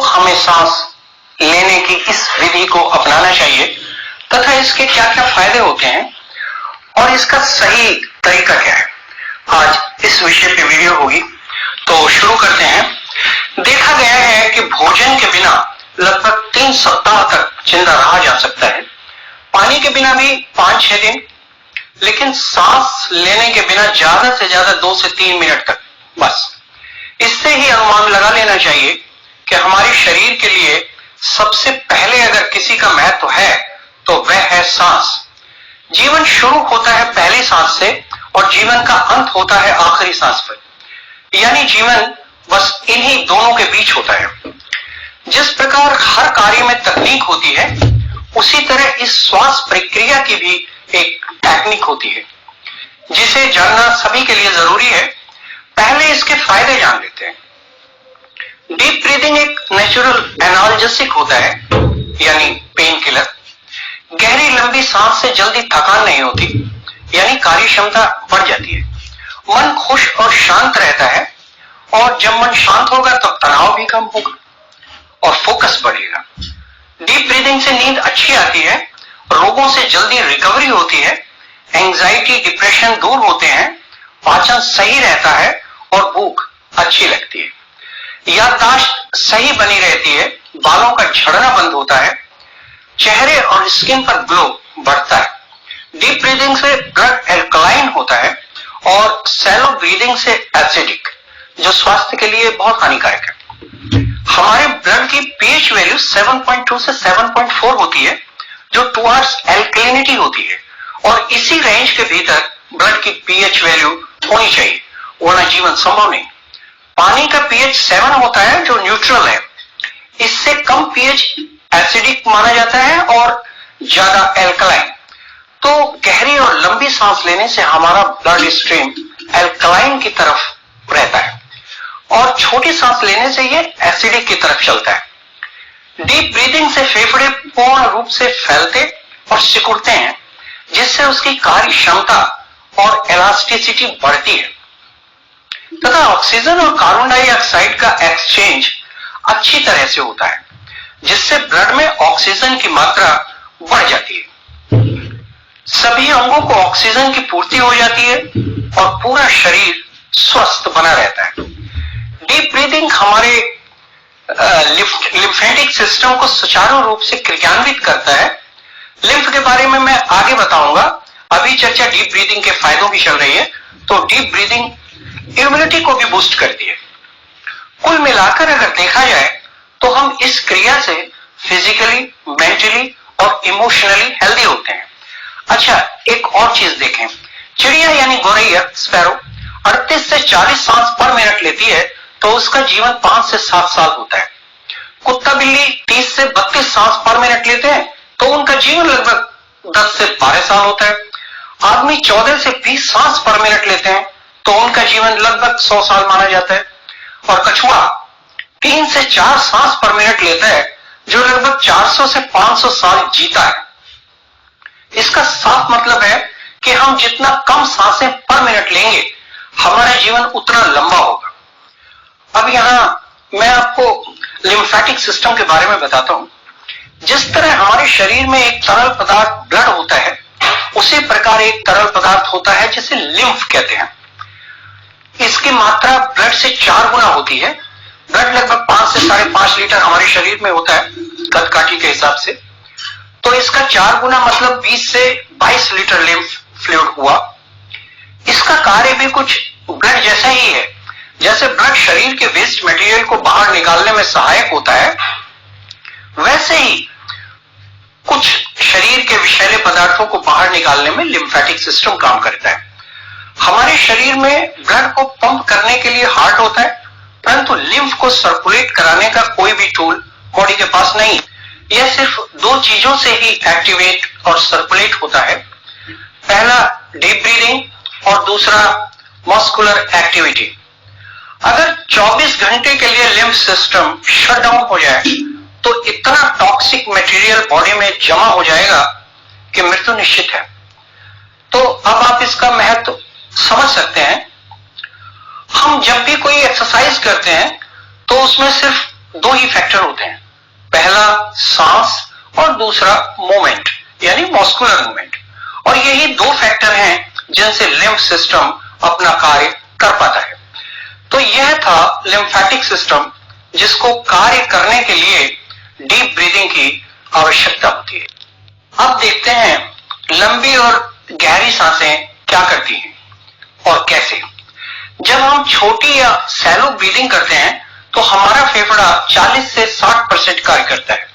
हमें सांस लेने की इस विधि को अपनाना चाहिए तथा इसके क्या क्या फायदे होते हैं और इसका सही तरीका क्या है, आज इस विषय पे वीडियो होगी। तो शुरू करते हैं। देखा गया है कि भोजन के बिना लगभग 3 सप्ताह तक जिंदा रहा जा सकता है, पानी के बिना भी 5-6 दिन, लेकिन सांस लेने के बिना ज्यादा से ज्यादा 2 से 3 मिनट तक बस। इससे ही अनुमान लगा लेना चाहिए कि हमारे शरीर के लिए सबसे पहले अगर किसी का महत्व है तो वह है सांस। जीवन शुरू होता है पहली सांस से और जीवन का अंत होता है आखिरी सांस पर, यानी जीवन बस इन्हीं दोनों के बीच होता है। जिस प्रकार हर कार्य में तकनीक होती है, उसी तरह इस श्वास प्रक्रिया की भी एक टेक्निक होती है जिसे जानना सभी के लिए जरूरी है। पहले इसके फायदे जान लेते हैं। डीप ब्रीदिंग एक नेचुरल एनाल्जेसिक होता है, यानी पेन किलर। गहरी लंबी सांस से जल्दी थकान नहीं होती, यानी कार्य क्षमता बढ़ जाती है। मन खुश और शांत रहता है और जब मन शांत होगा तो तनाव भी कम होगा और फोकस बढ़ेगा। डीप ब्रीदिंग से नींद अच्छी आती है, रोगों से जल्दी रिकवरी होती है, एंजाइटी डिप्रेशन दूर होते हैं, पाचन सही रहता है और भूख अच्छी लगती है। याददाश्त सही बनी रहती है, बालों का झड़ना बंद होता है, चेहरे और स्किन पर ग्लो बढ़ता है। डीप ब्रीदिंग से ब्लड एल्कलाइन होता है और सैलो ब्रीदिंग से एसिडिक, जो स्वास्थ्य के लिए बहुत हानिकारक है। हमारे ब्लड की पीएच वैल्यू 7.2 से 7.4 होती है, जो टुवर्ड्स एल्कलिनिटी होती है, और इसी रेंज के भीतर ब्लड की पीएच वैल्यू होनी चाहिए, वरना जीवन संभव नहीं। पानी का पीएच 7 होता है, जो न्यूट्रल है। इससे कम पीएच एसिडिक माना जाता है और ज्यादा एल्कलाइन। तो गहरी और लंबी सांस लेने से हमारा ब्लड स्ट्रीम एल्कलाइन की तरफ रहता है और छोटी सांस लेने से ये एसिडिक की तरफ चलता है। डीप ब्रीदिंग से फेफड़े पूर्ण रूप से फैलते और सिकुड़ते हैं, जिससे उसकी कार्य क्षमता और इलास्टिसिटी बढ़ती है तथा ऑक्सीजन और कार्बन डाइऑक्साइड का एक्सचेंज अच्छी तरह से होता है, जिससे ब्लड में ऑक्सीजन की मात्रा बढ़ जाती है। सभी अंगों को ऑक्सीजन की पूर्ति हो जाती है और पूरा शरीर स्वस्थ बना रहता है। डीप ब्रीदिंग हमारे लिम्फेटिक सिस्टम को सुचारू रूप से क्रियान्वित करता है। लिम्फ के बारे में मैं आगे बताऊंगा, अभी चर्चा डीप ब्रीदिंग के फायदों की चल रही है। तो डीप ब्रीदिंग इम्यूनिटी को भी बूस्ट करती है। कुल मिलाकर अगर देखा जाए तो हम इस क्रिया से फिजिकली, मेंटली और इमोशनली हेल्दी होते हैं। अच्छा, एक और चीज देखें। चिड़िया यानी गौरैया, स्पैरो 38 से 40 सांस पर मिनट लेती है, तो उसका जीवन 5 से 7 साल होता है। कुत्ता बिल्ली 30 से 32 सांस पर मिनट लेते हैं, तो उनका जीवन लगभग 10 से 12 साल होता है। आदमी 14 से 20 सांस पर मिनट लेते हैं, तो उनका जीवन लगभग 100 साल माना जाता है। और कछुआ 3 से 4 सांस पर मिनट लेता है, जो लगभग 400 से 500 साल जीता है। इसका साफ मतलब है कि हम जितना कम सांसें पर मिनट लेंगे, हमारा जीवन उतना लंबा होगा। अब यहां मैं आपको लिम्फेटिक सिस्टम के बारे में बताता हूं। जिस तरह हमारे शरीर में एक तरल पदार्थ ब्लड होता है, उसी प्रकार एक तरल पदार्थ होता है जिसे लिम्फ कहते हैं। इसकी मात्रा ब्लड से 4 गुना होती है। ब्लड लगभग 5 से 5.5 लीटर हमारे शरीर में होता है कद काठी के हिसाब से, तो इसका 4 गुना मतलब 20 से 22 लीटर लिम्फ फ्लूइड हुआ। इसका कार्य भी कुछ ब्लड जैसा ही है। जैसे ब्लड शरीर के वेस्ट मटेरियल को बाहर निकालने में सहायक होता है, वैसे ही कुछ शरीर के विषैले पदार्थों को बाहर निकालने में लिम्फेटिक सिस्टम काम करता है। हमारे शरीर में ब्लड को पंप करने के लिए हार्ट होता है, परंतु लिम्फ को सर्कुलेट कराने का कोई भी टूल बॉडी के पास नहीं। यह सिर्फ 2 चीजों से ही एक्टिवेट और सर्कुलेट होता है। पहला डीप ब्रीदिंग और दूसरा मस्कुलर एक्टिविटी। अगर 24 घंटे के लिए लिम्फ सिस्टम शट डाउन हो जाए तो इतना टॉक्सिक मटेरियल बॉडी में जमा हो जाएगा कि मृत्यु निश्चित है। तो अब आप इसका महत्व समझ सकते हैं। हम जब भी कोई एक्सरसाइज करते हैं तो उसमें सिर्फ दो ही फैक्टर होते हैं, पहला सांस और दूसरा मूवमेंट यानी मस्कुलर मूवमेंट, और यही दो फैक्टर हैं जिनसे लिम्फ सिस्टम अपना कार्य कर पाता है। तो यह था लिम्फेटिक सिस्टम जिसको कार्य करने के लिए डीप ब्रीदिंग की आवश्यकता होती है। अब देखते हैं लंबी और गहरी सांसें क्या करती हैं और कैसे। जब हम छोटी या सैलो ब्रीदिंग करते हैं तो हमारा फेफड़ा 40 से 60% कार्य करता है,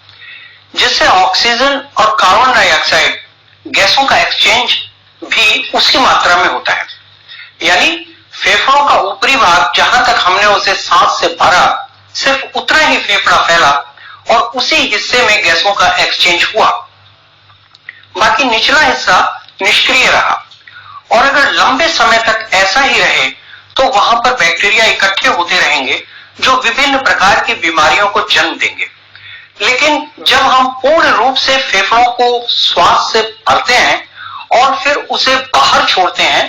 जिससे ऑक्सीजन और कार्बन डाइऑक्साइड गैसों का एक्सचेंज भी उसी मात्रा में होता है। यानी फेफड़ों का ऊपरी भाग जहां तक हमने उसे सांस से भरा, सिर्फ उतना ही फेफड़ा फैला और उसी हिस्से में गैसों का एक्सचेंज हुआ, बाकी निचला हिस्सा निष्क्रिय रहा। और अगर लंबे समय तक ऐसा ही रहे तो वहां पर बैक्टीरिया इकट्ठे होते रहेंगे जो विभिन्न प्रकार की बीमारियों को जन्म देंगे। लेकिन जब हम पूर्ण रूप से फेफड़ों को श्वास से भरते हैं और फिर उसे बाहर छोड़ते हैं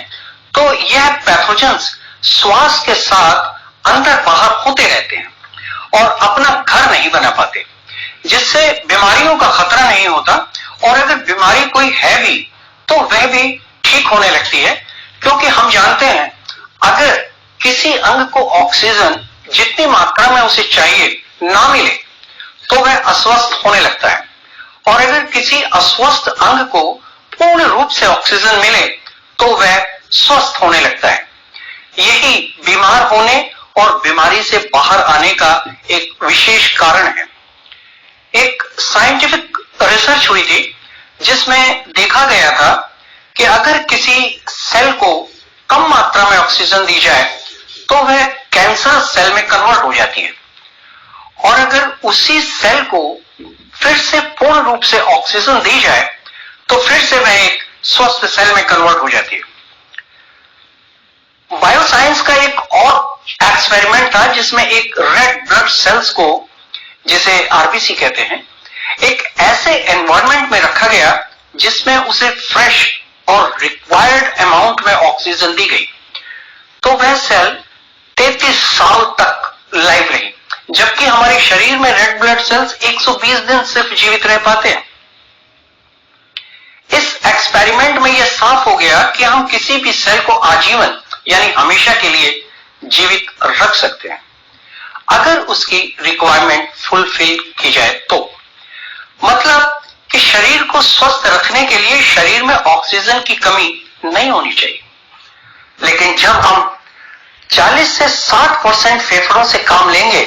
तो यह पैथोजेंस श्वास के साथ अंदर बाहर होते रहते हैं और अपना घर नहीं बना पाते, जिससे बीमारियों का खतरा नहीं होता। और अगर बीमारी कोई है भी तो वह भी ठीक होने लगती है, क्योंकि हम जानते हैं अगर किसी अंग को ऑक्सीजन जितनी मात्रा में उसे चाहिए ना मिले तो वह अस्वस्थ होने लगता है, और अगर किसी अस्वस्थ अंग को पूर्ण रूप से ऑक्सीजन मिले तो वह स्वस्थ होने लगता है। यही बीमार होने और बीमारी से बाहर आने का एक विशेष कारण है। एक साइंटिफिक रिसर्च हुई थी जिसमें देखा गया था कि अगर किसी सेल को कम मात्रा में ऑक्सीजन दी जाए तो वह कैंसर सेल में कन्वर्ट हो जाती है, और अगर उसी सेल को फिर से पूर्ण रूप से ऑक्सीजन दी जाए तो फिर से वह एक स्वस्थ सेल में कन्वर्ट हो जाती है। बायोसाइंस का एक और एक्सपेरिमेंट था जिसमें एक रेड ब्लड सेल्स को, जिसे आरबीसी कहते हैं, एक ऐसे एनवायरनमेंट में रखा गया जिसमें उसे फ्रेश और रिक्वायर्ड अमाउंट में ऑक्सीजन दी गई, तो वह सेल 33 साल तक लाइव रही, जबकि हमारे शरीर में रेड ब्लड सेल्स 120 दिन सिर्फ जीवित रह पाते हैं। इस एक्सपेरिमेंट में यह साफ हो गया कि हम किसी भी सेल को आजीवन यानी हमेशा के लिए जीवित रख सकते हैं अगर उसकी रिक्वायरमेंट फुलफिल की जाए तो। मतलब कि शरीर को स्वस्थ रखने के लिए शरीर में ऑक्सीजन की कमी नहीं होनी चाहिए। लेकिन जब हम 40 से 60% फेफड़ों से काम लेंगे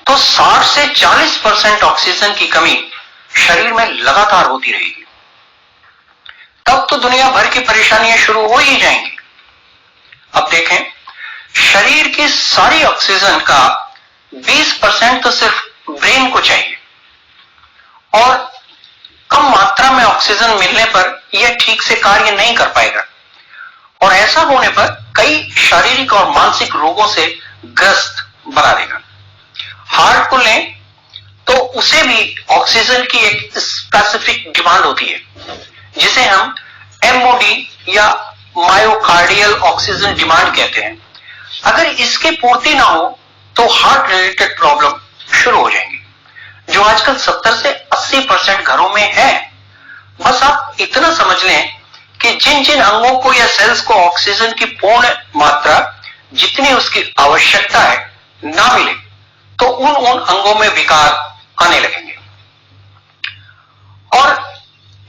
तो 60 से 40% ऑक्सीजन की कमी शरीर में लगातार होती रहेगी। तब तो दुनिया भर की परेशानियां शुरू हो ही जाएंगी। अब देखें, शरीर की सारी ऑक्सीजन का 20% तो सिर्फ ब्रेन को चाहिए, और कम मात्रा में ऑक्सीजन मिलने पर यह ठीक से कार्य नहीं कर पाएगा, और ऐसा होने पर कई शारीरिक और मानसिक रोगों से ग्रस्त बना देगा। हार्ट को लें तो उसे भी ऑक्सीजन की एक स्पेसिफिक डिमांड होती है, जिसे हम एमओडी या मायोकार्डियल ऑक्सीजन डिमांड कहते हैं। अगर इसकी पूर्ति ना हो तो हार्ट रिलेटेड प्रॉब्लम शुरू हो जाएंगी, जो आजकल 70 से 80% घरों में है। बस आप इतना समझ लें कि जिन जिन अंगों को या सेल्स को ऑक्सीजन की पूर्ण मात्रा जितनी उसकी आवश्यकता है ना मिले तो उन अंगों में विकार आने लगेंगे, और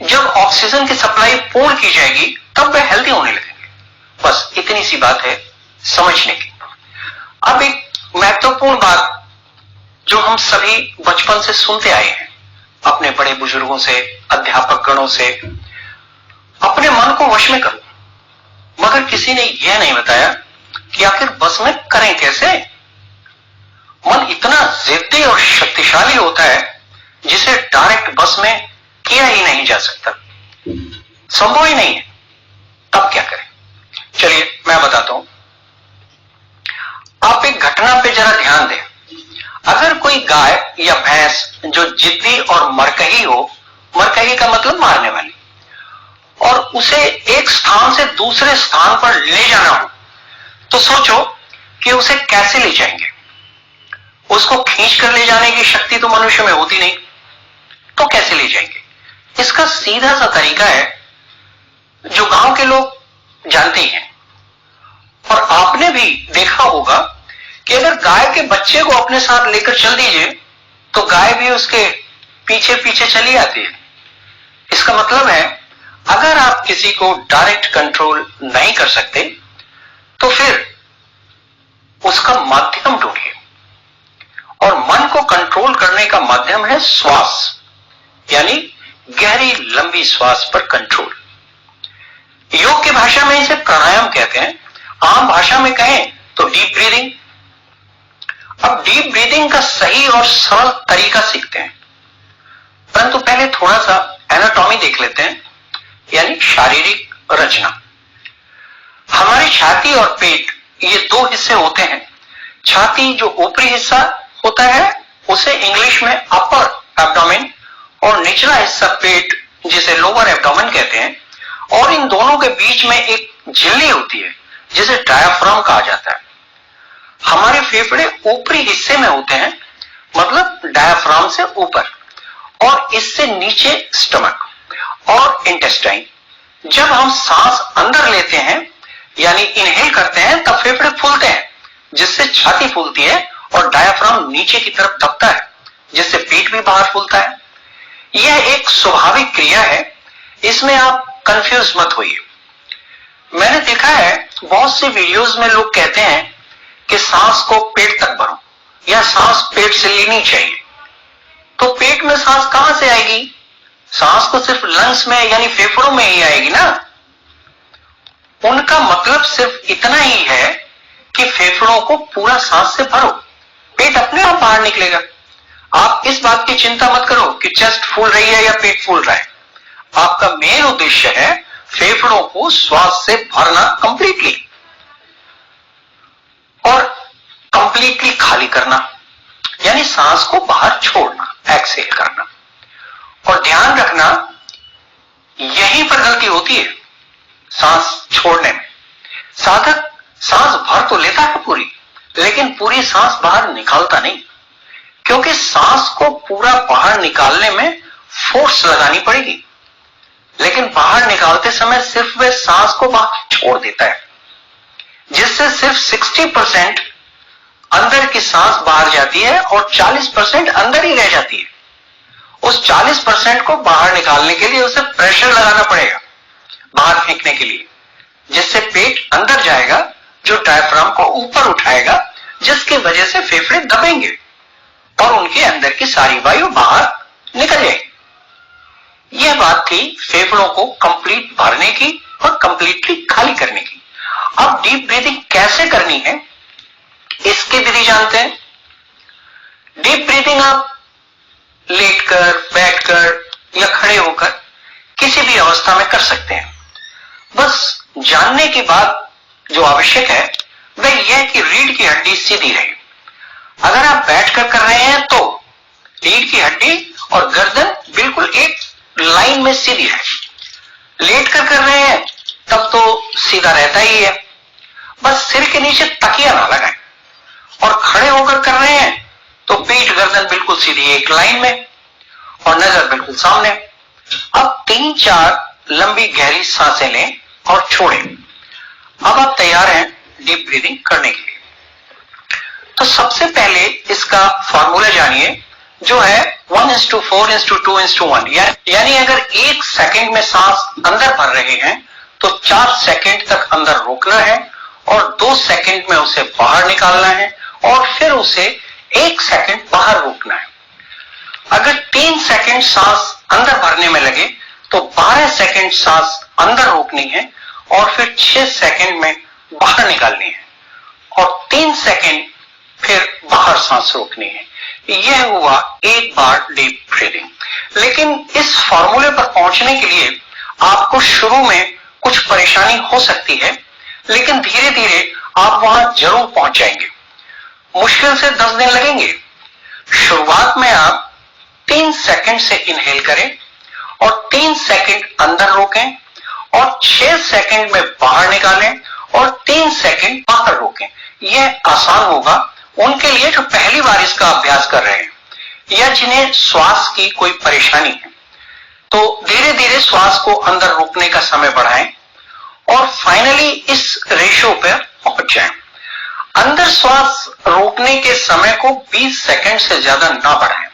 जब ऑक्सीजन की सप्लाई पूर्ण की जाएगी तब वे हेल्दी होने लगेंगे। बस इतनी सी बात है समझने की। अब एक महत्वपूर्ण बात जो हम सभी बचपन से सुनते आए हैं अपने बड़े बुजुर्गों से, अध्यापक गणों से, अपने मन को वश में करो, मगर किसी ने यह नहीं बताया कि आखिर बस में करें कैसे। मन इतना जिद्दी और शक्तिशाली होता है जिसे डायरेक्ट बस में किया ही नहीं जा सकता, संभव ही नहीं है। अब क्या करें? चलिए मैं बताता हूं। आप एक घटना पे जरा ध्यान दें। अगर कोई गाय या भैंस जो जिद्दी और मरकही हो, मरकही का मतलब मारने वाली, और उसे एक स्थान से दूसरे स्थान पर ले जाना हो, तो सोचो कि उसे कैसे ले जाएंगे। उसको खींच कर ले जाने की शक्ति तो मनुष्य में होती नहीं, तो कैसे ले जाएंगे। इसका सीधा सा तरीका है जो गांव के लोग जानते हैं, और आपने भी देखा होगा कि अगर गाय के बच्चे को अपने साथ लेकर चल दीजिए तो गाय भी उसके पीछे पीछे चली आती है। इसका मतलब है अगर आप किसी को डायरेक्ट कंट्रोल नहीं कर सकते तो फिर उसका माध्यम ढूंढिए, और मन को कंट्रोल करने का माध्यम है श्वास, यानी गहरी लंबी श्वास पर कंट्रोल। योग की भाषा में इसे प्राणायाम कहते हैं, आम भाषा में कहें तो डीप ब्रीदिंग। अब डीप ब्रीदिंग का सही और सरल तरीका सीखते हैं, परंतु पहले थोड़ा सा एनाटॉमी देख लेते हैं, यानी शारीरिक रचना। हमारी छाती और पेट ये दो हिस्से होते हैं। छाती जो ऊपरी हिस्सा होता है उसे इंग्लिश में अपर एब्डोमेन, और निचला हिस्सा पेट जिसे लोअर एब्डोमेन कहते हैं, और इन दोनों के बीच में एक झिल्ली होती है जिसे डायाफ्राम कहा जाता है। हमारे फेफड़े ऊपरी हिस्से में होते हैं, मतलब डायाफ्राम से ऊपर, और इससे नीचे स्टमक और इंटेस्टाइन। जब हम सांस अंदर लेते हैं यानी इनहेल करते हैं तब फेफड़े फूलते हैं, जिससे छाती फूलती है, और डायाफ्राम नीचे की तरफ दबता है, जिससे पेट भी बाहर फूलता है। यह एक स्वाभाविक क्रिया है, इसमें आप कंफ्यूज मत होइए। मैंने देखा है बहुत से वीडियोस में लोग कहते हैं कि सांस को पेट तक भरो, या सांस पेट से लेनी चाहिए। तो पेट में सांस कहां से आएगी? सांस तो सिर्फ लंग्स में यानी फेफड़ों में ही आएगी ना। उनका मतलब सिर्फ इतना ही है कि फेफड़ों को पूरा सांस से भरो, पेट अपने आप बाहर निकलेगा। आप इस बात की चिंता मत करो कि चेस्ट फूल रही है या पेट फूल रहा है। आपका मेन उद्देश्य है फेफड़ों को श्वास से भरना कंप्लीटली, और कंप्लीटली खाली करना, यानी सांस को बाहर छोड़ना, एक्सहेल करना। और ध्यान रखना यहीं पर गलती होती है, सांस छोड़ने में। साधक सांस भर तो लेता है पूरी, लेकिन पूरी सांस बाहर निकालता नहीं, क्योंकि सांस को पूरा बाहर निकालने में फोर्स लगानी पड़ेगी, लेकिन बाहर निकालते समय सिर्फ वह सांस को बाहर छोड़ देता है, जिससे सिर्फ 60% अंदर की सांस बाहर जाती है और 40% अंदर ही रह जाती है। उस 40% को बाहर निकालने के लिए उसे प्रेशर लगाना पड़ेगा बाहर फेंकने के लिए, जिससे पेट अंदर जाएगा जो डायफ्राम को ऊपर उठाएगा, जिसकी वजह से फेफड़े दबेंगे और उनके अंदर की सारी वायु बाहर निकल जाएगी। यह बात थी फेफड़ों को कंप्लीट भरने की और कंप्लीटली खाली करने की। अब डीप ब्रीदिंग कैसे करनी है इसकी विधि जानते हैं। डीप ब्रीदिंग आप लेटकर, बैठकर या खड़े होकर किसी भी अवस्था में कर सकते हैं। बस जानने की बात जो आवश्यक है वह यह कि रीढ़ की हड्डी सीधी रहे। अगर आप बैठकर कर रहे हैं तो रीढ़ की हड्डी और गर्दन बिल्कुल एक लाइन में सीधी रहे। लेटकर कर रहे हैं तब तो सीधा रहता ही है, बस सिर के नीचे तकिया ना लगाएं। और खड़े होकर कर रहे हैं तो पीठ गर्दन बिल्कुल सीधी एक लाइन में और नजर बिल्कुल सामने। अब 3-4 लंबी गहरी सांसें लें और छोड़ें। अब आप तैयार हैं डीप ब्रीदिंग करने के लिए। तो सबसे पहले इसका फॉर्मूला जानिए, जो है 1:4:2:1, यानी अगर 1 सेकंड में सांस अंदर भर रहे हैं तो 4 सेकंड तक अंदर रोकना है और 2 सेकंड में उसे बाहर निकालना है और फिर उसे 1 सेकंड बाहर रोकना है। अगर 3 सेकंड सांस अंदर भरने में लगे तो 12 सेकंड सांस अंदर रोकनी है और फिर 6 सेकंड में बाहर निकालनी है और 3 सेकंड फिर बाहर सांस रोकनी है। यह हुआ एक बार डीप ब्रीदिंग। लेकिन इस फॉर्मूले पर पहुंचने के लिए आपको शुरू में कुछ परेशानी हो सकती है, लेकिन धीरे धीरे आप वहां जरूर पहुंच जाएंगे। मुश्किल से 10 दिन लगेंगे। शुरुआत में आप 3 सेकंड से इनहेल करें और 3 सेकंड अंदर रोकें और 6 सेकंड में बाहर निकालें और 3 सेकंड बाहर रोकें। यह आसान होगा उनके लिए जो पहली बार इसका अभ्यास कर रहे हैं या जिन्हें श्वास की कोई परेशानी है। तो धीरे धीरे श्वास को अंदर रोकने का समय बढ़ाएं और फाइनली इस रेशियो पर पहुंच जाएं। अंदर श्वास रोकने के समय को 20 सेकंड से ज्यादा ना बढ़ाएं,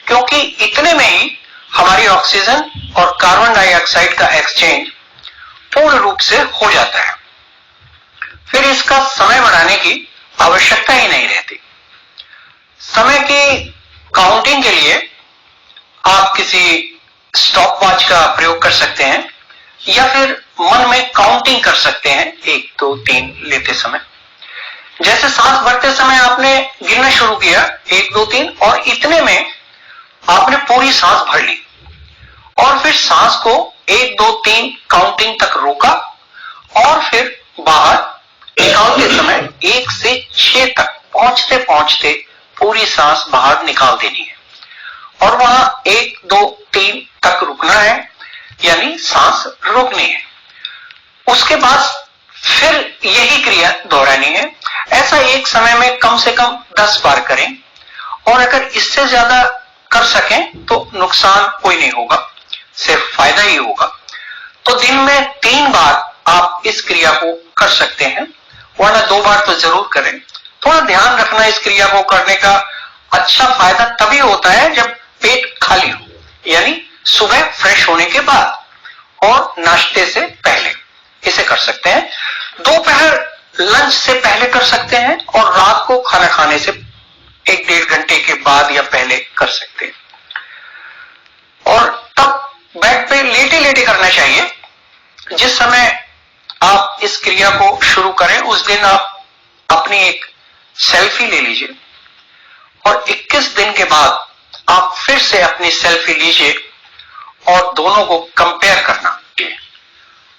क्योंकि इतने में ही हमारी ऑक्सीजन और कार्बन डाइऑक्साइड का एक्सचेंज पूर्ण रूप से हो जाता है। फिर इसका समय बढ़ाने की आवश्यकता ही नहीं रहती। समय की काउंटिंग के लिए आप किसी स्टॉप वॉच का प्रयोग कर सकते हैं या फिर मन में काउंटिंग कर सकते हैं 1 2 3 लेते समय। जैसे सांस भरते समय आपने गिनना शुरू किया 1 2 3 और इतने में आपने पूरी सांस भर ली और फिर सांस को 1 2 3 काउंटिंग तक रोका और फिर बाहर निकालते समय 1 से 6 तक पहुंचते पहुंचते पूरी सांस बाहर निकाल देनी है और वहां 1 2 3 तक रुकना है, यानी सांस रोकनी है। उसके बाद फिर यही क्रिया दोहरानी है। ऐसा एक समय में कम से कम 10 बार करें और अगर इससे ज्यादा कर सकें तो नुकसान कोई नहीं होगा, सिर्फ फायदा ही होगा। तो दिन में 3 बार आप इस क्रिया को कर सकते हैं, वरना 2 बार तो जरूर करें। थोड़ा ध्यान रखना, इस क्रिया को करने का अच्छा फायदा तभी होता है जब पेट खाली हो, यानी सुबह फ्रेश होने के बाद और नाश्ते से पहले इसे कर सकते हैं। दोपहर लंच से पहले कर सकते हैं और रात को खाना खाने से 1-1.5 घंटे के बाद या पहले कर सकते हैं। और तब बेड पे लेटे लेटे करना चाहिए। जिस समय आप इस क्रिया को शुरू करें उस दिन आप अपनी एक सेल्फी ले लीजिए और 21 दिन के बाद आप फिर से अपनी सेल्फी लीजिए और दोनों को कंपेयर करना।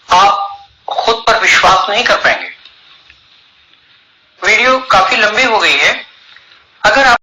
आप खुद पर विश्वास नहीं कर पाएंगे। वीडियो काफी लंबी हो गई है। अगर आप